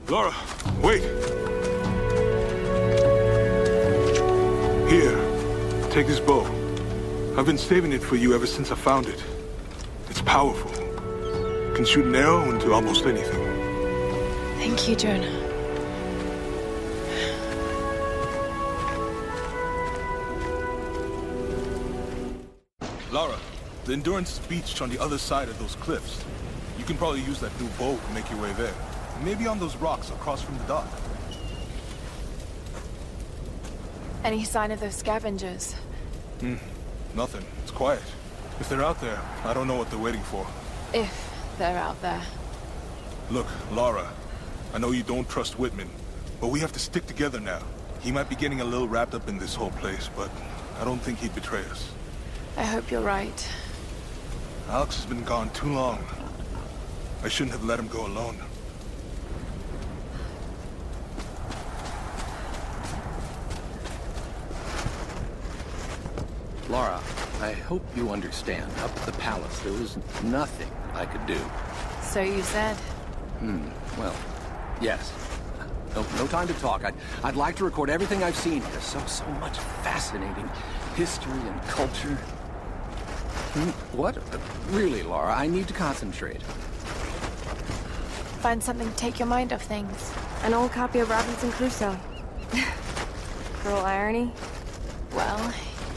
Laura, wait! Here, take this bow. I've been saving it for you ever since I found it. It's powerful. Can shoot an arrow into almost anything. Thank you, Jonah. Laura, the Endurance is beached on the other side of those cliffs. You can probably use that new bow to make your way there. Maybe on those rocks across from the dock. Any sign of those scavengers? Nothing. It's quiet. If they're out there, I don't know what they're waiting for. If they're out there. Look, Laura, I know you don't trust Whitman, but we have to stick together now. He might be getting a little wrapped up in this whole place, but I don't think he'd betray us. I hope you're right. Alex has been gone too long. I shouldn't have let him go alone. Laura, I hope you understand. Up at the palace, there was nothing I could do. So you said. Well, yes. No time to talk. I'd like to record everything I've seen here. So much fascinating history and culture. What? Really, Laura, I need to concentrate. Find something to take your mind off things. An old copy of Robinson Crusoe. Cruel irony. Well,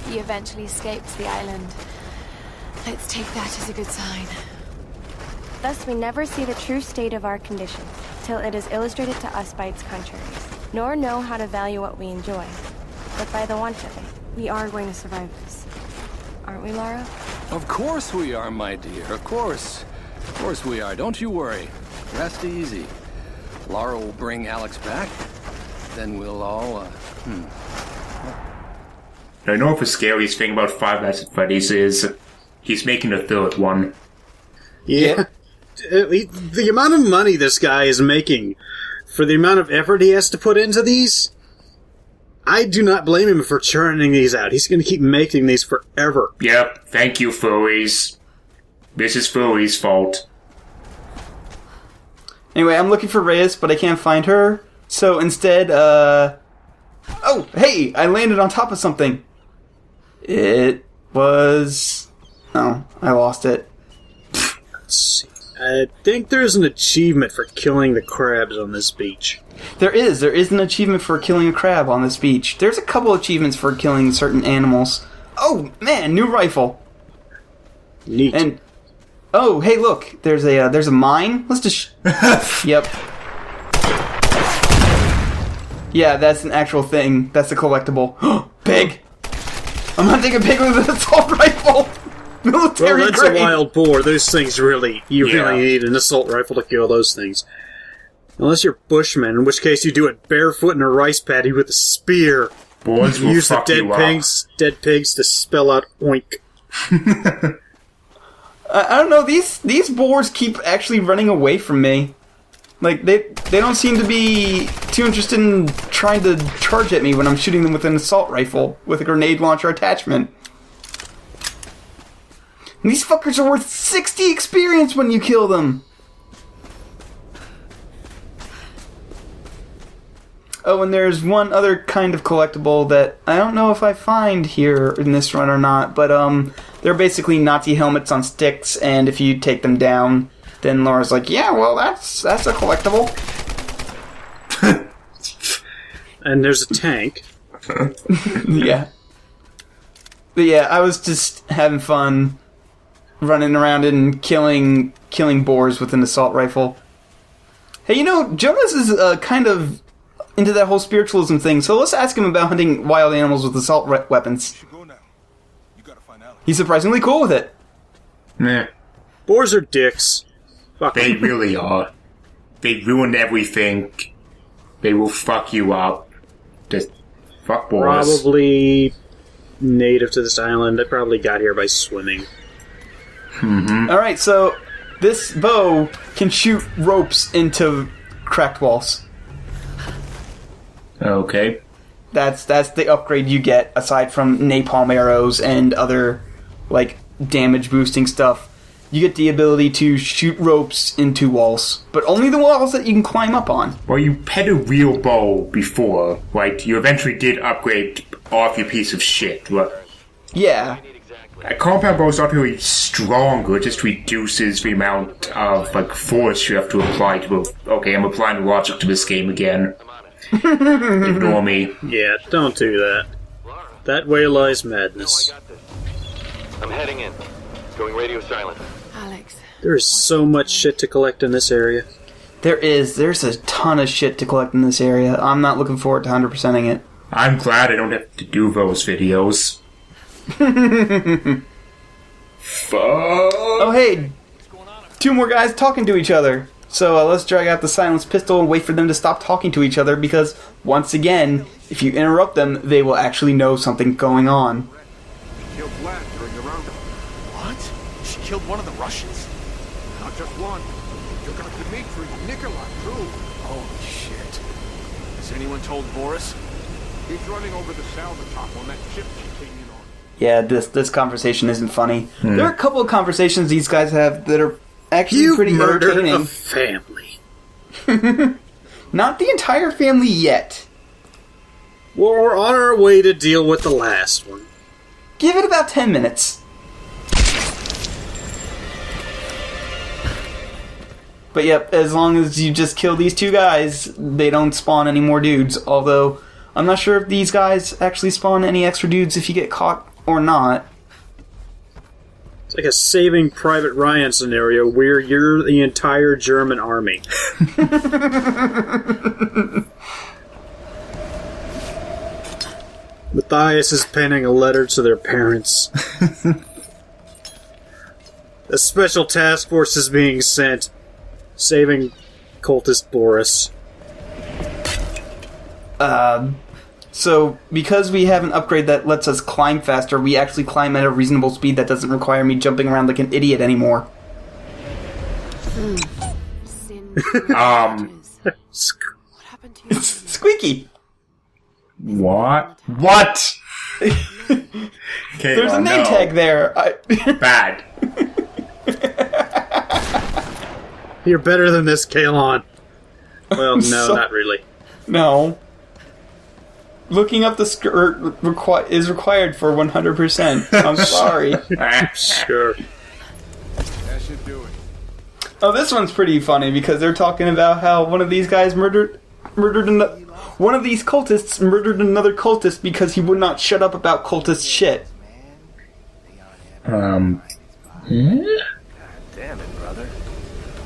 he eventually escapes the island. Let's take that as a good sign. Thus we never see the true state of our condition, till it is illustrated to us by its contraries, nor know how to value what we enjoy. But by the want of it, we are going to survive this. Aren't we, Laura? Of course we are, my dear. Of course. Of course we are. Don't you worry. Rest easy. Laura will bring Alex back. Then we'll all, I know the scariest thing about Five Nights at Freddy's is he's making a third one. Yeah. The amount of money this guy is making for the amount of effort he has to put into these, I do not blame him for churning these out. He's going to keep making these forever. Yep, thank you, furries. This is furries' fault. Anyway, I'm looking for Reyes, but I can't find her. So instead, oh, hey! I landed on top of something. It was... Oh, I lost it. Let's see. I think there's an achievement for killing the crabs on this beach. There is an achievement for killing a crab on this beach. There's a couple achievements for killing certain animals. Oh, man, new rifle. Neat. And, oh, hey, look, there's a mine. Let's just... Yep. Yeah, that's an actual thing. That's a collectible. Pig! I'm hunting a pig with an assault rifle! Military Well, that's grade. a wild boar. Those things really... You really need an assault rifle to kill those things. Unless you're Bushman, in which case you do it barefoot in a rice paddy with a spear. Boys will use the fuck you up. dead pigs to spell out oink. I don't know, these boars keep actually running away from me. Like, they don't seem to be too interested in trying to charge at me when I'm shooting them with an assault rifle with a grenade launcher attachment. And these fuckers are worth 60 experience when you kill them! Oh, and there's one other kind of collectible that I don't know if I find here in this run or not, but they're basically Nazi helmets on sticks, and if you take them down, then Laura's like, yeah, well, that's a collectible. And there's a tank. Yeah. But yeah, I was just having fun running around and killing boars with an assault rifle. Hey, you know, Jonas is kind of into that whole spiritualism thing, so let's ask him about hunting wild animals with assault weapons. He's surprisingly cool with it. Meh. Boars are dicks. Fuck They them. really are. They ruin everything. They will fuck you up. Just fuck boys. Probably native to this island. They probably got here by swimming. Mm-hmm. Alright, so this bow can shoot ropes into cracked walls. Okay. That's the upgrade you get, aside from napalm arrows and other, like, damage boosting stuff. you get the ability to shoot ropes into walls, but only the walls that you can climb up on. Well, you had a real bow before, right? You eventually did upgrade off your piece of shit, right? Yeah. A compound bow is not really stronger, it just reduces the amount of, like, force you have to apply to it. Okay, I'm applying logic to this game again. Ignore me. Yeah, don't do that. That way lies madness. I'm heading in. Going radio silent. Alex. There's so much shit to collect in this area. There's a ton of shit to collect in this area. I'm not looking forward to 100%ing it. I'm glad I don't have to do those videos. Fuck. Oh, hey, 2 more guys talking to each other. So let's drag out the silenced pistol and wait for them to stop talking to each other, because, once again, if you interrupt them, they will actually know something's going on. Killed Vlad during the roundup. What? She killed one of the Russians? Not just one. Took out Dmitri, Nikolai, too. Holy shit. Has anyone told Boris? He's running over the salvage top on that ship she came in on. Yeah, this conversation isn't funny. There are a couple of conversations these guys have that are actually pretty murdered entertaining. a family. Not the entire family yet. Well, we're on our way to deal with the last one. Give it about 10 minutes. But yep, as long as you just kill these 2 guys, they don't spawn any more dudes. Although, I'm not sure if these guys actually spawn any extra dudes if you get caught or not. It's like a Saving Private Ryan scenario where you're the entire German army. Matthias is penning a letter to their parents. A special task force is being sent, saving cultist Boris. So, because we have an upgrade that lets us climb faster, we actually climb at a reasonable speed that doesn't require me jumping around like an idiot anymore. What happened to you? Squeaky! What? What? Okay, There's a name tag there. Bad. You're better than this, Kalon. Well, no, not really. No. Looking up the skirt is required for 100%. I'm sorry. Sure. That should do it. Oh, this one's pretty funny because they're talking about how one of these guys one of these cultists murdered another cultist because he would not shut up about cultist shit. Damn it, brother.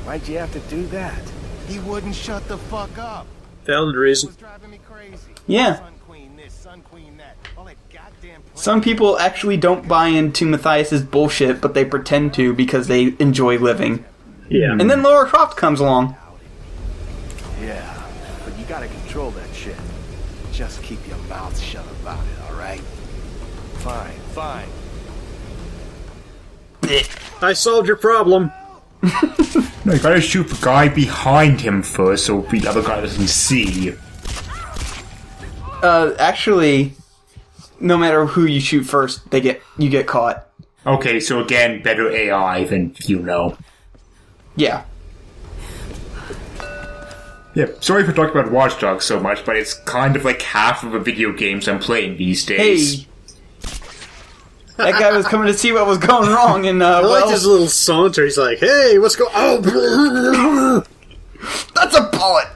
Why'd you have to do that? He wouldn't shut the fuck up. Valid reason. Was driving me crazy. Yeah. Sun Queen this, Sun Queen that. All that goddamn Some people actually don't buy into Matthias's bullshit, but they pretend to because they enjoy living. Yeah. And then Lara Croft comes along. Yeah, but you gotta control that shit. Just keep your mouth shut about it, alright? Fine, fine. I solved your problem. No, you gotta shoot the guy behind him first so the other guy doesn't see. Actually, no matter who you shoot first, you get caught. Okay, so again, better AI than you know. Yeah. Yeah, sorry for talking about Watch Dogs so much, but it's kind of like half of the video games I'm playing these days. Hey. That guy was coming to see what was going wrong, and I like his little saunter. He's like, "Hey, what's going? Oh, that's a bullet."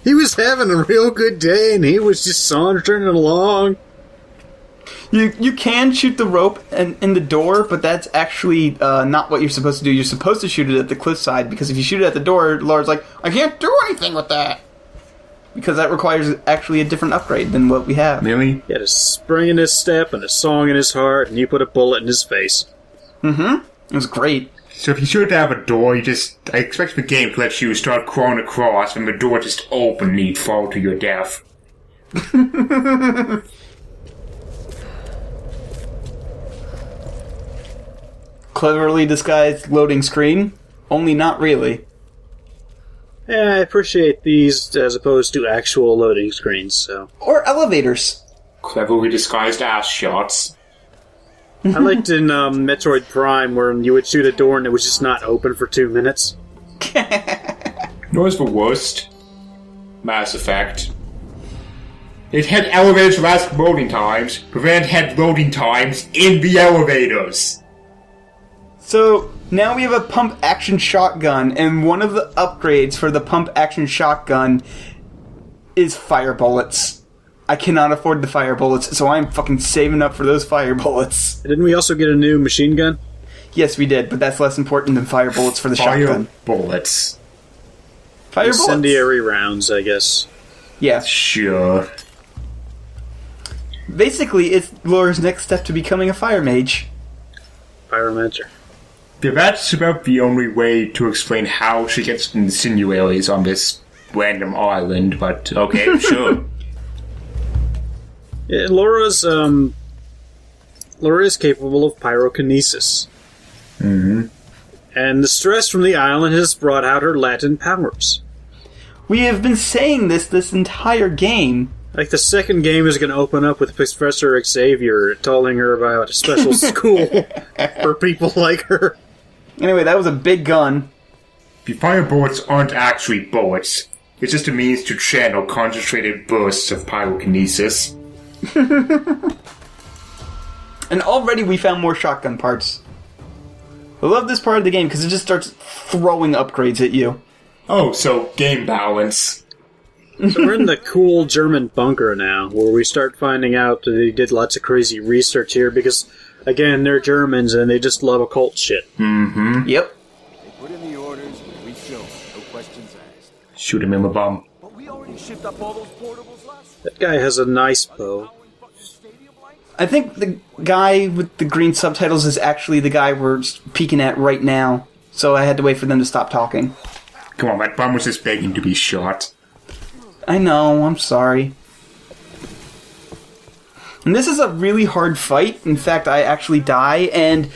he was having a real good day, and he was just sauntering along." You can shoot the rope in the door, but that's actually not what you're supposed to do. You're supposed to shoot it at the cliffside, because if you shoot it at the door, Lara's like, I can't do anything with that. Because that requires actually a different upgrade than what we have. Really? He had a spring in his step and a song in his heart, and you put a bullet in his face. Mm-hmm. It was great. So if you shoot out a door, I expect the game to let you start crawling across, and the door just open and you'd fall to your death. Cleverly disguised loading screen, only not really. Yeah, I appreciate these as opposed to actual loading screens, so... Or elevators. Cleverly disguised ass shots. I liked in Metroid Prime where you would shoot a door and it was just not open for 2 minutes. Knows the worst? Mass Effect. It had elevators last loading times, prevent head loading times in the elevators. So, now we have a pump-action shotgun, and one of the upgrades for the pump-action shotgun is fire bullets. I cannot afford the fire bullets, so I'm fucking saving up for those fire bullets. Didn't we also get a new machine gun? Yes, we did, but that's less important than fire bullets for the shotgun. Bullets. Fire bullets. Incendiary rounds, I guess. Yeah. Sure. Basically, it's Laura's next step to becoming a fire mage. Pyromancer. Yeah, that's about the only way to explain how she gets insinuaries on this random island, but okay, sure. Yeah, Laura is capable of pyrokinesis. Mm-hmm. And the stress from the island has brought out her latent powers. We have been saying this entire game. Like, the second game is going to open up with Professor Xavier telling her about a special school for people like her. Anyway, that was a big gun. The fire bullets aren't actually bullets. It's just a means to channel concentrated bursts of pyrokinesis. And already we found more shotgun parts. I love this part of the game because it just starts throwing upgrades at you. Oh, so game balance. So we're in the cool German bunker now, where we start finding out that they did lots of crazy research here because, again, they're Germans and they just love occult shit. Mm-hmm. Yep. They put in the orders, and we show, no questions asked. Shoot him in the bum. But we already shipped up all those portables last That guy has a nice bow. I think the guy with the green subtitles is actually the guy we're peeking at right now. So I had to wait for them to stop talking. Come on, that bum was just begging to be shot. I know, I'm sorry. And this is a really hard fight. In fact, I actually die, and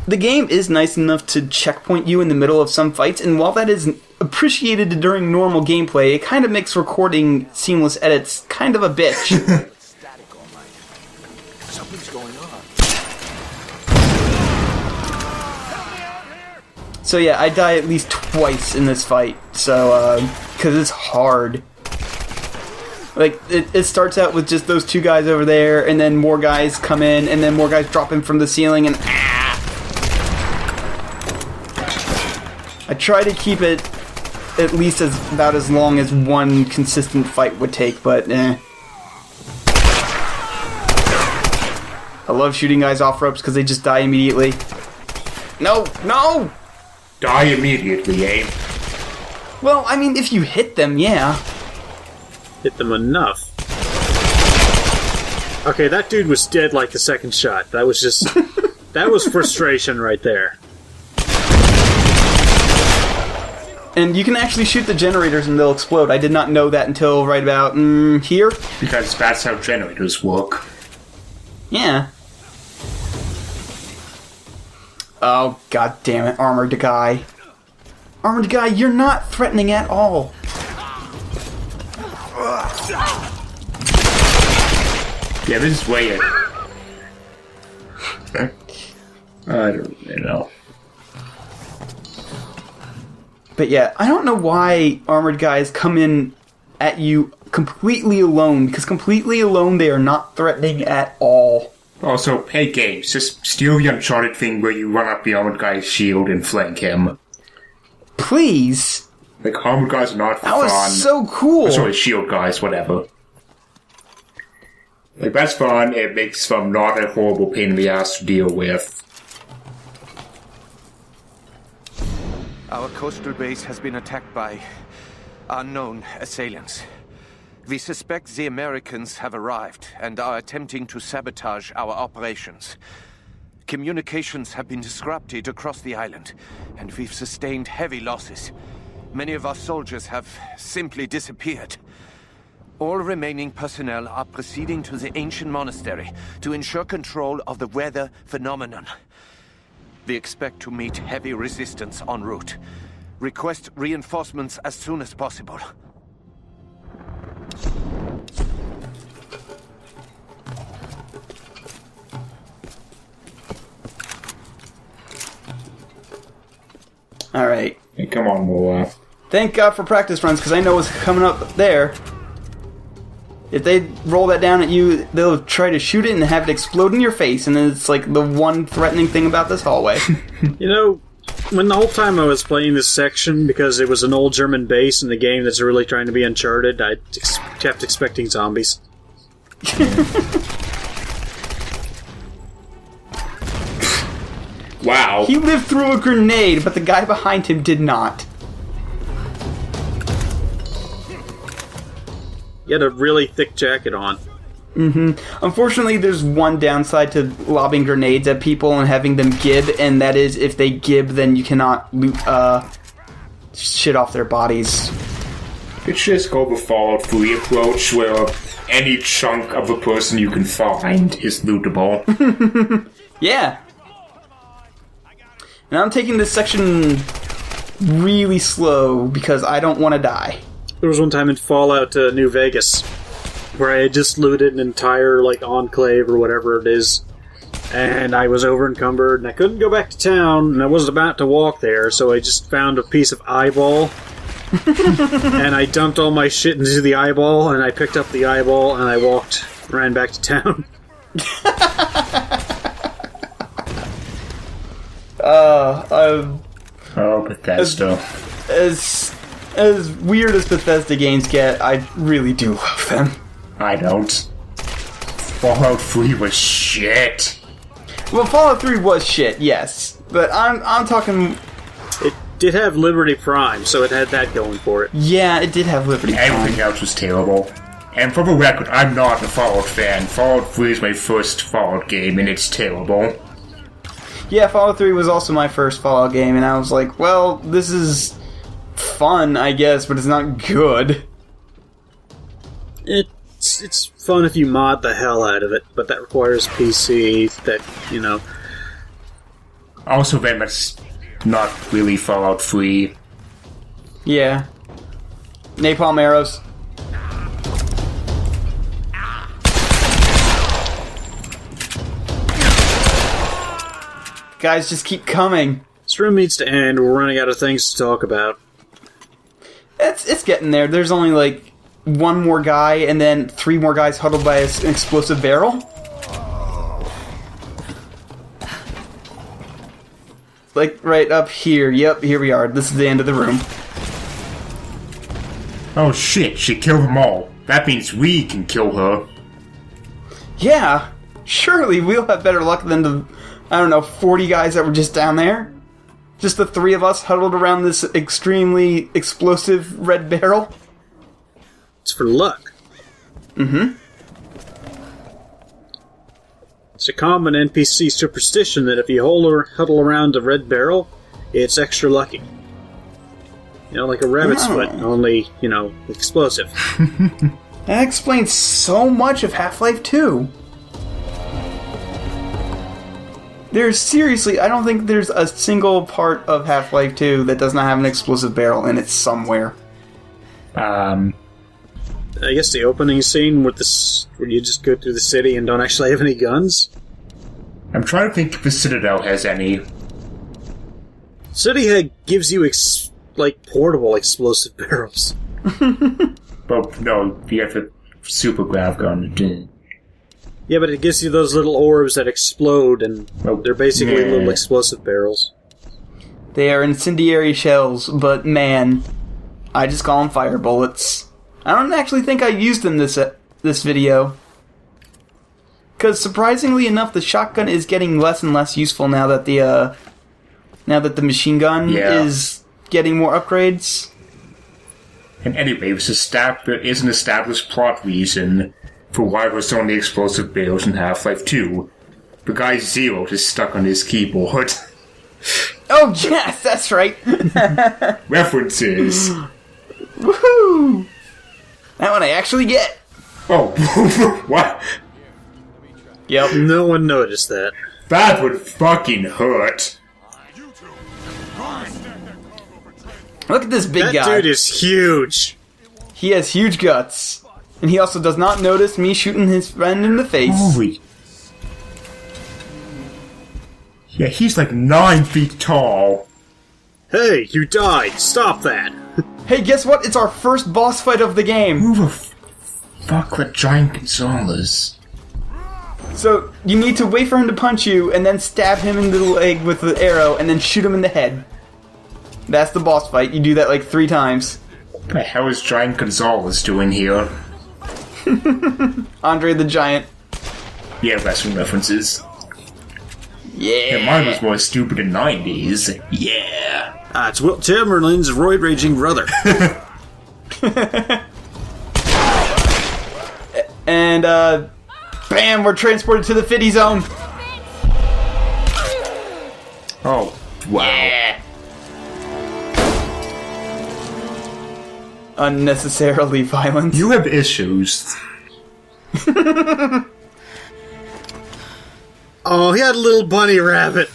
the game is nice enough to checkpoint you in the middle of some fights, and while that is appreciated during normal gameplay, it kind of makes recording seamless edits kind of a bitch. static all night. Something's going on. So yeah, I die at least twice in this fight, so, because it's hard. Like, it starts out with just those two guys over there, and then more guys come in, and then more guys drop in from the ceiling, and I try to keep it at least about as long as one consistent fight would take, but I love shooting guys off ropes because they just die immediately. No! No! Die immediately, eh? Well, I mean, if you hit them, yeah. Hit them enough. Okay, that dude was dead like the second shot. That was just... that was frustration right there. And you can actually shoot the generators and they'll explode. I did not know that until right about here. Because that's how generators work. Yeah. Oh, god damn it, Armored Guy. Armored Guy, you're not threatening at all. Yeah, this is weird. I don't know. But yeah, I don't know why Armored Guys come in at you completely alone, because completely alone they are not threatening at all. Also, hey games, just steal the Uncharted thing where you run up the armored guy's shield and flank him. Please? Like, armored guys are not for That was fun. so cool! Oh, sorry, shield guys, whatever. Like, that's fun, it makes them not a horrible pain in the ass to deal with. Our coastal base has been attacked by unknown assailants. We suspect the Americans have arrived and are attempting to sabotage our operations. Communications have been disrupted across the island, and we've sustained heavy losses. Many of our soldiers have simply disappeared. All remaining personnel are proceeding to the ancient monastery to ensure control of the weather phenomenon. We expect to meet heavy resistance en route. Request reinforcements as soon as possible. Alright. Hey, come on, Mola. Thank God for practice runs, because I know what's coming up there. If they roll that down at you, they'll try to shoot it and have it explode in your face, and then it's like the one threatening thing about this hallway. You know, when the whole time I was playing this section, because it was an old German base in the game that's really trying to be Uncharted, I kept expecting zombies. Wow. He lived through a grenade, but the guy behind him did not. You had a really thick jacket on. Unfortunately, there's one downside to lobbing grenades at people and having them gib, and that is if they gib, then you cannot loot shit off their bodies. It's just go the Fallout 3 approach, where any chunk of a person you can find is lootable. Yeah. And I'm taking this section really slow because I don't want to die. There was one time in Fallout New Vegas where I had just looted an entire, like, enclave or whatever it is, and I was over encumbered, and I couldn't go back to town, and I wasn't about to walk there, so I just found a piece of eyeball, and I dumped all my shit into the eyeball, and I picked up the eyeball, and I ran back to town. Oh, Bethesda. As weird as Bethesda games get, I really do love them. I don't. Fallout 3 was shit. Well, Fallout 3 was shit, yes. But I'm talking... It did have Liberty Prime, so it had that going for it. Yeah, it did have Liberty Prime. Everything else was terrible. And for the record, I'm not a Fallout fan. Fallout 3 is my first Fallout game, and it's terrible. Yeah, Fallout 3 was also my first Fallout game, and I was like, well, this is fun, I guess, but it's not good. It's fun if you mod the hell out of it, but that requires PC, that, you know... Also, then that's not really Fallout 3. Yeah. Napalm arrows. Guys, just keep coming. This room needs to end. We're running out of things to talk about. It's getting there. There's only like one more guy and then 3 more guys huddled by an explosive barrel. Like right up here. Yep, here we are. This is the end of the room. Oh shit, she killed them all. That means we can kill her. Yeah, surely we'll have better luck than the, 40 guys that were just down there. Just the 3 of us huddled around this extremely explosive red barrel. It's for luck. Mm-hmm. It's a common NPC superstition that if you huddle around a red barrel, it's extra lucky. You know, like a rabbit's foot, only, explosive. That explains so much of Half-Life 2. There's seriously, I don't think there's a single part of Half-Life 2 that does not have an explosive barrel in it somewhere. I guess the opening scene where you just go through the city and don't actually have any guns? I'm trying to think if the Citadel has any. City gives you, portable explosive barrels. But no, you have a super grav gun. Yeah, but it gives you those little orbs that explode, and they're basically little explosive barrels. They are incendiary shells, but man, I just call them fire bullets. I don't actually think I used them this video. Because surprisingly enough, the shotgun is getting less and less useful now that the machine gun is getting more upgrades. And anyway, there is an established plot reason for why there's so many explosive barrels in Half-Life 2. The guy Zero is stuck on his keyboard. Oh yes, that's right. References. Woohoo! That one I actually get. Oh, what? Yep. No one noticed that. That would fucking hurt. Look at this big That guy. dude is huge. He has huge guts. And he also does not notice me shooting his friend in the face. Holy. Yeah, he's like 9 feet tall. Hey, you died. Stop that. Hey, guess what? It's our first boss fight of the game. Who the fuck let giant Gonzalez? So, you need to wait for him to punch you, and then stab him in the leg with the arrow, and then shoot him in the head. That's the boss fight. You do that like 3 times. What the hell is giant Gonzalez doing here? Andre the Giant. Yeah, wrestling references. Yeah. Yeah, mine was more stupid in 90s. Yeah. It's Wilt Chamberlain's roid raging brother. And, bam, we're transported to the Fitty Zone. Oh, wow. Yeah. Unnecessarily violent. You have issues. Oh, he had a little bunny rabbit.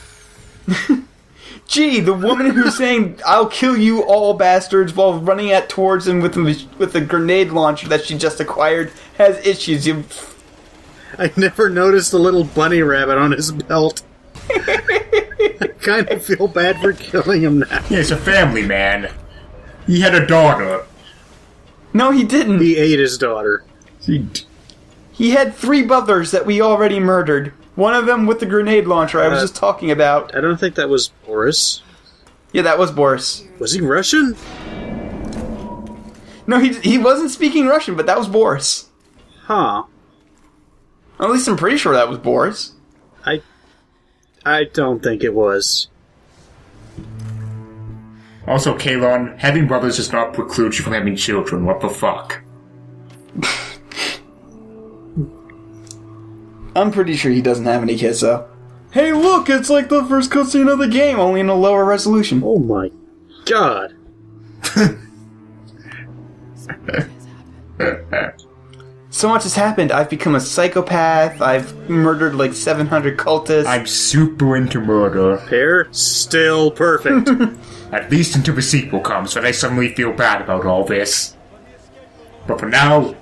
Gee, the woman who's saying, "I'll kill you all bastards," while running towards him with a grenade launcher that she just acquired, has issues. I never noticed the little bunny rabbit on his belt. I kind of feel bad for killing him now. Yeah, he's a family man. He had a daughter. No, he didn't. He ate his daughter. He had 3 brothers that we already murdered. One of them with the grenade launcher I was just talking about. I don't think that was Boris. Yeah, that was Boris. Was he Russian? No, he wasn't speaking Russian, but that was Boris. Huh. At least I'm pretty sure that was Boris. I don't think it was. Also, Kalon, having brothers does not preclude you from having children. What the fuck? I'm pretty sure he doesn't have any kids, though. Hey, look! It's like the first cutscene of the game, only in a lower resolution. Oh my god. So much has happened. I've become a psychopath. I've murdered like 700 cultists. I'm super into murder. Hair still perfect. At least until the sequel comes, when I suddenly feel bad about all this. But for now,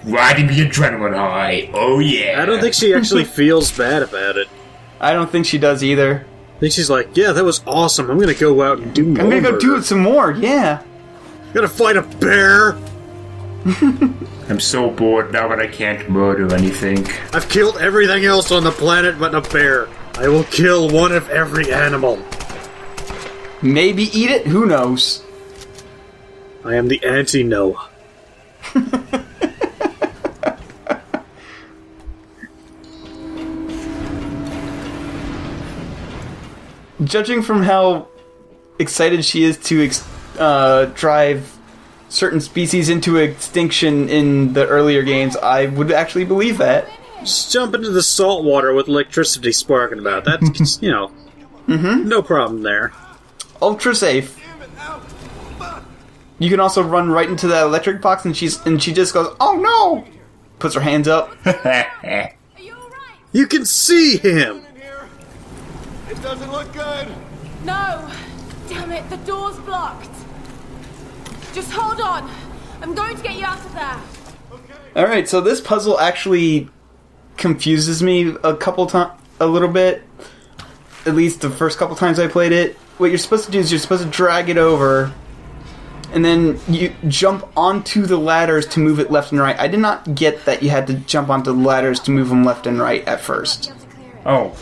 riding the adrenaline high. Oh yeah. I don't think she actually feels bad about it. I don't think she does either. I think she's like, yeah, that was awesome. I'm gonna go out and do more. I'm gonna go do murder. it some more, yeah. Gonna fight a bear. I'm so bored now that I can't murder anything. I've killed everything else on the planet but a bear. I will kill one of every animal. Maybe eat it? Who knows? I am the anti-Noah. Judging from how excited she is to drive certain species into extinction in the earlier games, I would actually believe that. Just jump into the salt water with electricity sparking about. That's, no problem there. Ultra safe. You can also run right into that electric box and she just goes, "Oh no!" Puts her hands up. You can see him! It doesn't look good. No! Damn it, the door's blocked. Just hold on. I'm going to get you out of there. Alright, so this puzzle actually confuses me a little bit. At least the first couple times I played it. What you're supposed to do is you're supposed to drag it over, and then you jump onto the ladders to move it left and right. I did not get that you had to jump onto the ladders to move them left and right at first. Oh.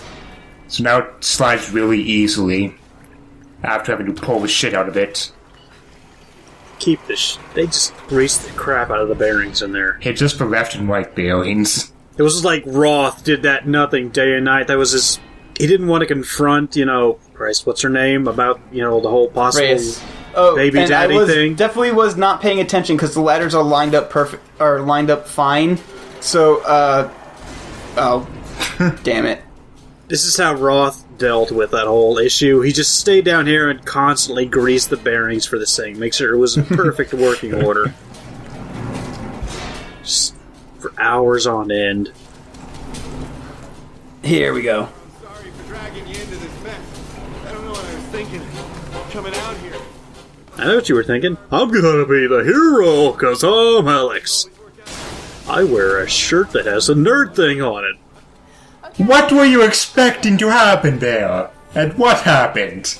So now it slides really easily. After having to pull the shit out of it. Keep this. They just greased the crap out of the bearings in there. Hit just the left and right bearings. It was like Roth did that nothing day and night. That was his... He didn't want to confront, Christ, what's her name? About, the whole possible Reyes. baby and daddy thing. Definitely was not paying attention because the ladders are lined up fine. So, damn it. This is how Roth dealt with that whole issue. He just stayed down here and constantly greased the bearings for this thing. Make sure it was in perfect working order. Just for hours on end. Here we go. Sorry for dragging you into this mess. I don't know what I was thinking. Coming out here. I know what you were thinking. I'm gonna be the hero, cause I'm Alex. I wear a shirt that has a nerd thing on it. What were you expecting to happen there? And what happened?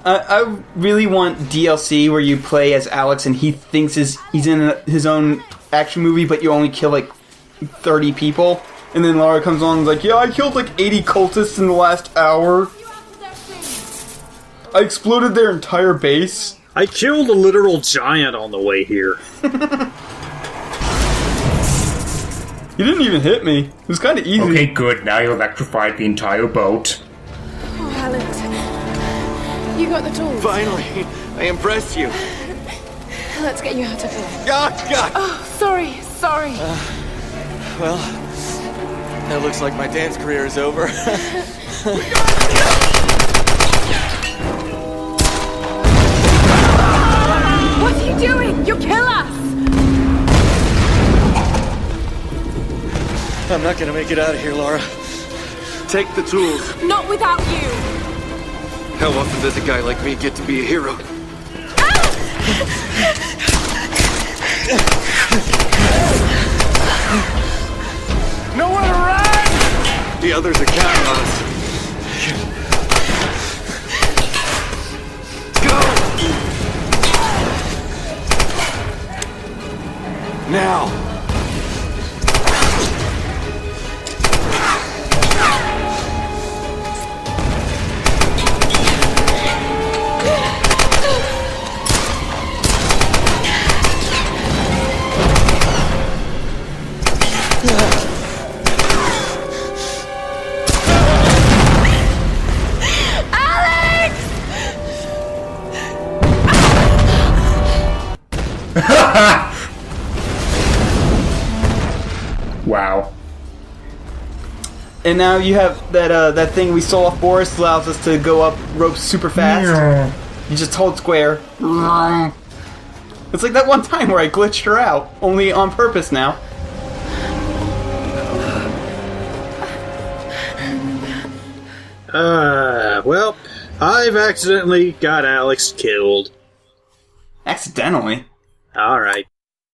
I really want DLC where you play as Alex and he thinks he's in his own action movie, but you only kill like 30 people. And then Lara comes on and is like, yeah, I killed like 80 cultists in the last hour. I exploded their entire base. I killed a literal giant on the way here. You didn't even hit me. It was kind of easy. Okay, good. Now you electrified the entire boat. Oh, Alex. You got the tools. Finally, I impressed you. Let's get you out of here. God! Oh, sorry. Well, it looks like my dance career is over. What are you doing? You'll kill us! I'm not gonna make it out of here, Laura. Take the tools. Not without you! How often does a guy like me get to be a hero? Nowhere to run! The others are counting on us. Go! Now! Wow. And now you have that thing we stole off Boris allows us to go up ropes super fast. You just hold square. It's like that one time where I glitched her out, only on purpose now. Well, I've accidentally got Alex killed. Accidentally. Alright.